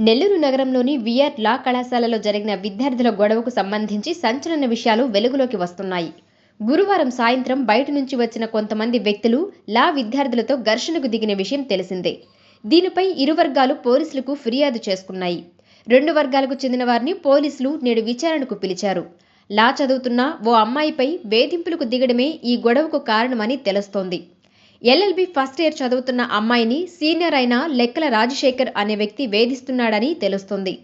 నెల్లూరు నగరంలోని విఆర్ లా కళాశాలలో జరిగిన విద్యార్థుల గొడవకు సంబంధించి సంచలన విషయాలు వెలుగులోకి వస్తున్నాయి. గురువారం సాయంత్రం బయట నుంచి వచ్చిన కొంతమంది వ్యక్తులు లా విద్యార్థులతో ఘర్షణకు దిగిన విషయం తెలిసిందే. దీనిపై ఇరు వర్గాలు పోలీసులకు ఫిర్యాదు చేసుకున్నాయి. రెండు వర్గాలకు చెందిన వారిని పోలీసులు నేడు విచారణకు పిలిచారు. లా చదువుతున్న ఓ అమ్మాయిపై వేధింపులకు దిగడమే ఈ గొడవకు కారణమని తెలుస్తోంది. ఎల్ఎల్బి ఫస్ట్ ఇయర్ చదువుతున్న అమ్మాయిని సీనియర్ అయిన లెక్కల రాజశేఖర్ అనే వ్యక్తి వేధిస్తున్నాడని తెలుస్తోంది.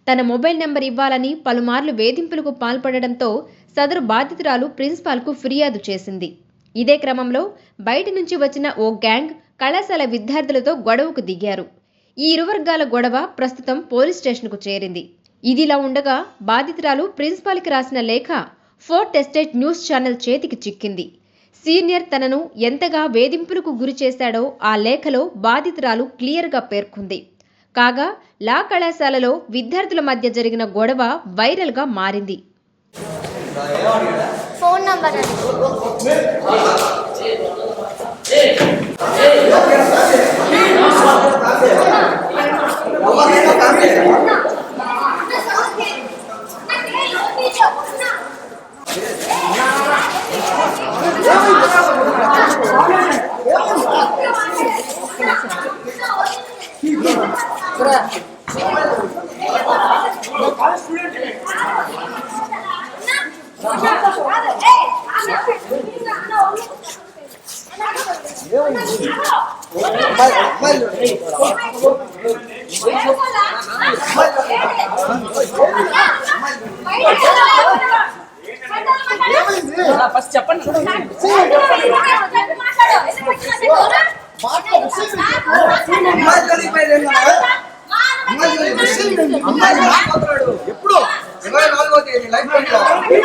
తన మొబైల్ నెంబర్ ఇవ్వాలని పలుమార్లు వేధింపులకు పాల్పడడంతో సదరు బాధితురాలు ప్రిన్సిపాల్కు ఫిర్యాదు చేసింది. ఇదే క్రమంలో బయట నుంచి వచ్చిన ఓ గ్యాంగ్ కళాశాల విద్యార్థులతో గొడవకు దిగారు. ఈ ఇరు వర్గాల గొడవ ప్రస్తుతం పోలీస్ స్టేషన్కు చేరింది. ఇదిలా ఉండగా బాధితురాలు ప్రిన్సిపాల్కి రాసిన లేఖ ఫోర్త్ ఎస్టేట్ న్యూస్ ఛానల్ చేతికి చిక్కింది. సీనియర్ తనను ఎంతగా వేధింపులకు గురి చేశాడో ఆ లేఖలో బాధితురాలు క్లియర్గా పేర్కొంది. కాగా లా కళాశాలలో విద్యార్థుల మధ్య జరిగిన గొడవ వైరల్గా మారింది. ఫోన్ నంబర్ ఫస్ట్ చెప్పండి. ఎప్పుడు 24వ తేదీ లైఫ్ చెప్పండి.